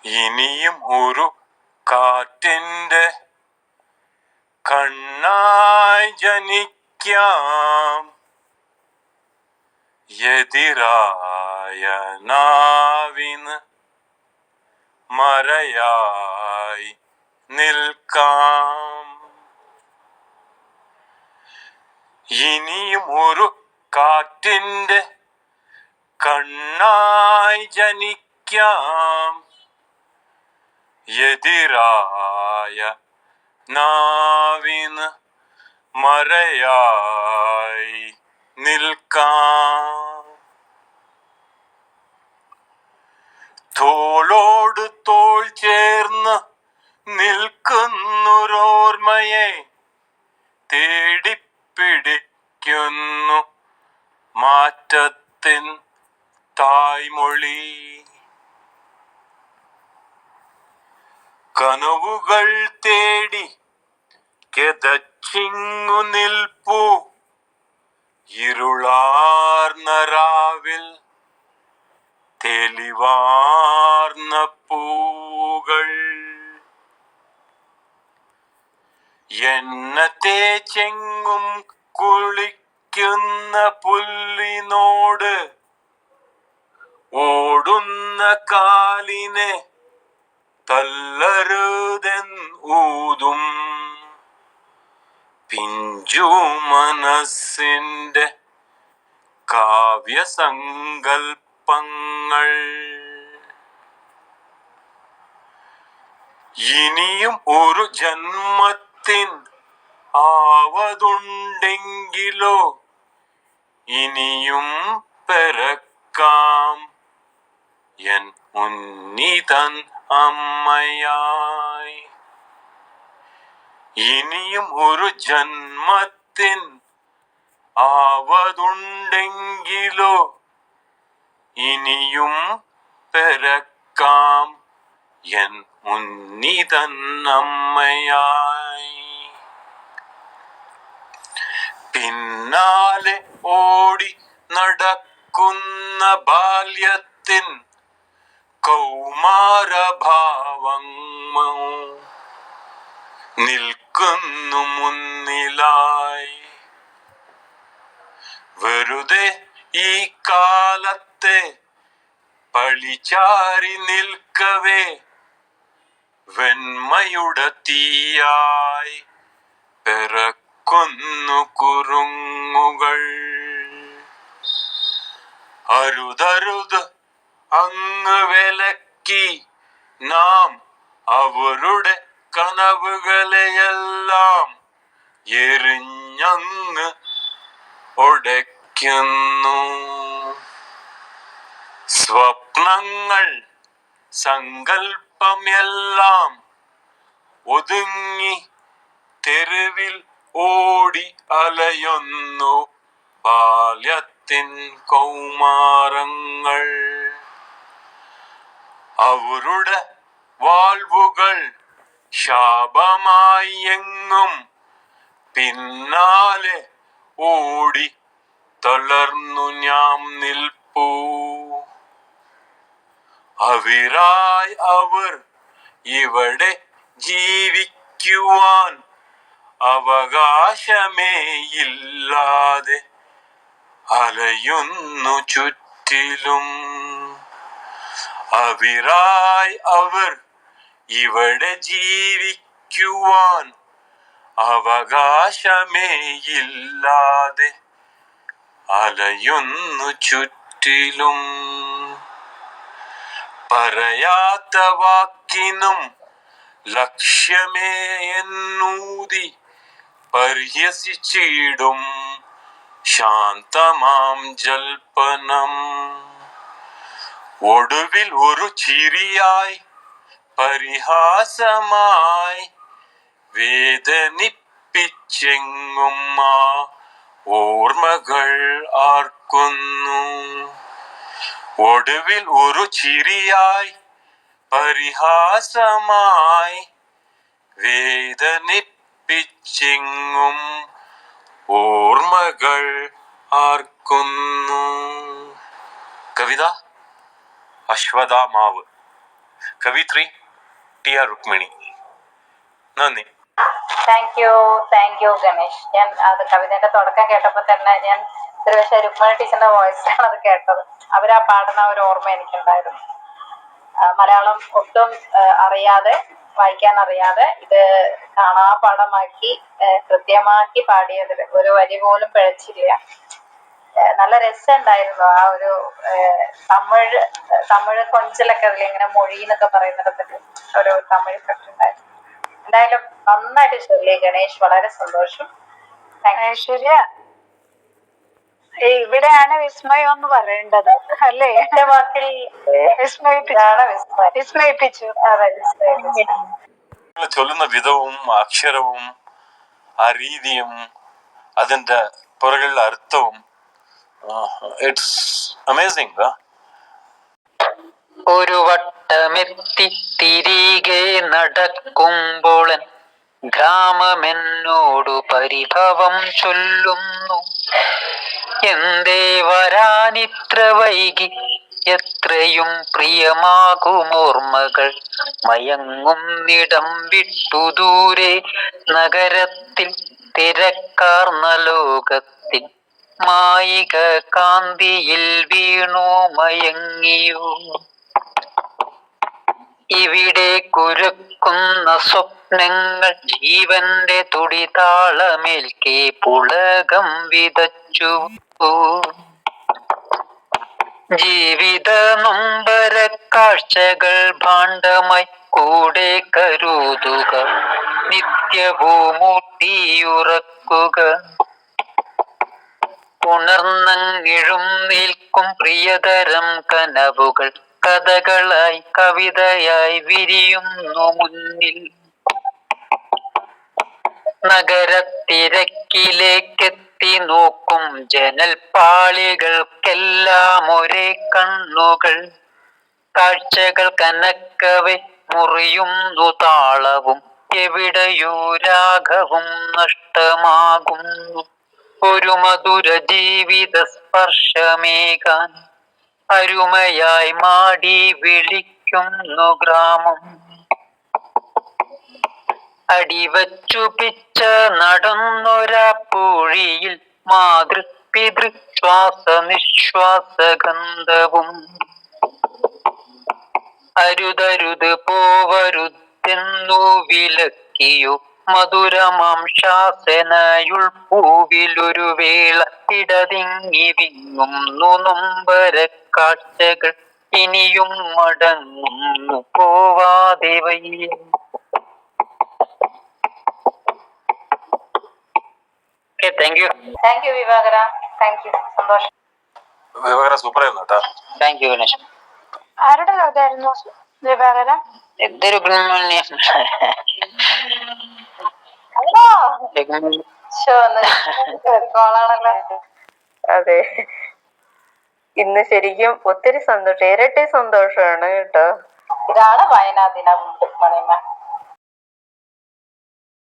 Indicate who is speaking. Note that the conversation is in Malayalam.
Speaker 1: ഇനിയും ഒരു കാറ്റിന്റെ കണ്ണായി ജനിക്കാം, എതിരായ നാവിന് മറയായി നിൽക്കാം. ഇനിയും ഒരു കാറ്റിന്റെ കണ്ണായി ജനിക്കാം, എതിരായ നാവിന് മറയായി നിൽക്കാം. തോളോട് തോൾ ചേർന്ന് നിൽക്കുന്നൊരോർമ്മയെ തേടിപ്പിടിക്കുന്നു മാറ്റത്തിൻ തായ്മൊഴി. കനവുകൾ തേടി കിതച്ചിങ്ങു നിൽപ്പു ഇരുളാർന്ന രാവിൽ തെളിവാർന്ന പൂകൾ. എണ്ണ തേച്ചെങ്ങും കുളിക്കുന്ന പുല്ലിനോട് ഓടുന്ന കാലിനെ തല്ലരുതെന്നൂതും പിഞ്ചു മനസ്സിന്റെ കാവ്യസങ്കൽപ്പങ്ങൾ. ഇനിയും ഒരു ജന്മത്തിൻ ആവതുണ്ടെങ്കിലോ ഇനിയും പിറക്കാം എൻ ഉന്നിതൻ അമ്മയായി. ഇനിയും ഒരു ജന്മത്തിൻ ആവതുണ്ടെങ്കിലോ ഇനിയും പിറക്കാം എൻ ഉന്നിതൻ അമ്മയായി. പിന്നാലെ ഓടി നടക്കുന്ന ബാല്യത്തിൻ കൗമാരഭാവങ്ങൾ നിൽക്കുന്നു മുന്നിലായി. വെറുതെ ഈ കാലത്തെ പഴിചാരി നിൽക്കവേ വെണ്മയുടെ തീയായി പിറക്കുന്നു കുരുങ്ങുകൾ. അരുതരുത് അങ്ങ് വിലക്കി നാം അവരുടെ കനവുകളെയെല്ലാം എറിഞ്ഞങ്ങ് ഒടയ്ക്കുന്നു. സ്വപ്നങ്ങൾ സങ്കൽപ്പമെല്ലാം ഒതുങ്ങി തെരുവിൽ ഓടി അലയുന്നു ബാല്യത്തിൻ കൗമാരങ്ങൾ. അവരുടെ വാൾവുകൾ ശാപമായി എങ്ങും പിന്നാലെ ഓടി തളർന്നു ഞാൻ നിൽപ്പൂ. അവരായി അവർ ഇവിടെ ജീവിക്കുവാൻ അവകാശമേയില്ലാതെ അലയുന്നു ചുറ്റിലും. അവരായി അവർ ഇവിടെ ജീവിക്കുവാൻ അവകാശമേയില്ലാതെ അലയുന്നു ചുറ്റിലും. പറയാത്ത വാക്കിനും ലക്ഷ്യമേ എന്നൂതി പരിഹസിച്ചിടും ശാന്തമാം ജൽപ്പനം. ഒടുവിൽ ഒരു ചിരിയായി പരിഹാസമായി വേദനിപ്പിച്ചെങ്ങും ആ ഓർമ്മകൾ ആർക്കുന്നു. ഒടുവിൽ ഒരു ചിരിയായി പരിഹാസമായി വേദനിപ്പിച്ചെങ്ങും ഓർമ്മകൾ ആർക്കുന്നു. കവിത അശ്വത്ഥമാവ്. കവിത്രി ടി.ആർ. രുക്മിണി. നന്ദി.
Speaker 2: Thank you Ganesh. ഞാൻ അത് കവിതയുടെ തുടക്കം കേട്ടപ്പോൾ തന്നെ ഞാൻ ഒരു പക്ഷേ രുക്മിണി ടീച്ചറിന്റെ വോയിസിലാണ് അത് കേട്ടത്. അവരാ പാടുന്ന ഒരു ഓർമ്മ എനിക്കുണ്ടായിരുന്നു. മലയാളം ഒട്ടും അറിയാതെ, വായിക്കാൻ അറിയാതെ, ഇത് കാണാപാഠമാക്കി കൃത്യമാക്കി പാടിയതിൽ ഒരു വരി പോലും പിഴച്ചില്ല. നല്ല രസമുണ്ടായിരുന്നു ആ ഒരു തമിഴ് കൊഞ്ചലൊക്കെ അതിൽ ഇങ്ങനെ മൊഴി എന്നൊക്കെ പറയുന്നിടത്തൊക്കെ ഒരു തമിഴ് ഉണ്ടായിരുന്നു. എന്തായാലും നന്നായിട്ട് ചൊല്ലി ഗണേഷ്, വളരെ സന്തോഷം.
Speaker 3: ഐശ്വര്യ, ഇവിടെയാണ് വിസ്മയം എന്ന് പറയേണ്ടത് അല്ലേ?
Speaker 2: എന്റെ വാക്കിൽ
Speaker 3: വിസ്മയിപ്പിച്ചു.
Speaker 1: ചൊല്ലുന്ന വിധവും അക്ഷരവും ആ രീതിയും അതിന്റെ പുറകിലുള്ള അർത്ഥവും ഇറ്റ്സ് അമേസിംഗ്.
Speaker 4: ഒരു വട്ടമെത്തി തിരികെ നടക്കുമ്പോൾ ഗ്രാമമെന്നോടു പരിഭവം ചൊല്ലുന്നു. എന്തേ വരാനിത്ര വൈകി, എത്രയും പ്രിയമാകുമോർമ്മകൾ മയങ്ങുന്നിടം വിട്ടു ദൂരെ, നഗരത്തിൽ തിരക്കാർന്ന ലോകത്തിൽ മായിക കാന്തിയിൽ വീണു മയങ്ങിയോ. ഇവിടെ കുരുക്കുന്ന സ്വപ്നങ്ങൾ ജീവന്റെ തുടിതാളമേൽക്കെ പുളകം വിതച്ചു. ജീവിത നൊമ്പര കാഴ്ചകൾ ഭാണ്ഡമായി കൂടെ കരുതുക, നിത്യഭൂമൂട്ടിയുറക്കുക. ഉണർന്നെഴുന്നേൽക്കും പ്രിയതരം കനവുകൾ കഥകളായി കവിതയായി വിരിയുന്നു മുന്നിൽ. നഗരത്തിരക്കിലേക്കെത്തി നോക്കും ജനൽപ്പാളികൾക്കെല്ലാം ഒരേ കണ്ണുകൾ. കാഴ്ചകൾ കനക്കവെ മുറിയുന്നു താളവും, എവിടെയോ രാഗവും നഷ്ടമാകുന്നു. ഒരു മധുര ജീവിത സ്പർശമേകാൻ അരുമയായി മാടി വിളിക്കുന്നു ഗ്രാമം. അടിവച്ചു പിച്ച നടന്നൊരാ പൂഴിയിൽ മാതൃപിതൃ ശ്വാസ നിശ്വാസ ഗന്ധവും. അരുതരുത് പോവരുതെന്നു വിലക്കിയോ മധുരമാം ശാസനയുൾ പൂവിലൊരു വേള ഇടതിങ്ങി വിങ്ങുന്നു നൊമ്പര കാഴ്ചകൾ ഇനിയും മടങ്ങുന്നു പോവാതെ വയ്യ. Thank you
Speaker 2: Vivakara. Thank you, സന്തോഷം.
Speaker 1: വിവാകര സൂപ്പർ ആയിരുന്നു കേട്ടോ.
Speaker 4: Thank you Ganesh.
Speaker 3: ആരുടെ കഥയായിരുന്നു വിവാകര?
Speaker 4: എന്തൊരു
Speaker 2: അതെ, ഇന്ന് ശരിക്കും ഒത്തിരി സന്തോഷം, ഇരട്ടി സന്തോഷമാണ് കേട്ടോ. ഇതാണ് വയനാ ദിനം രുക്മിണിയമ്മ.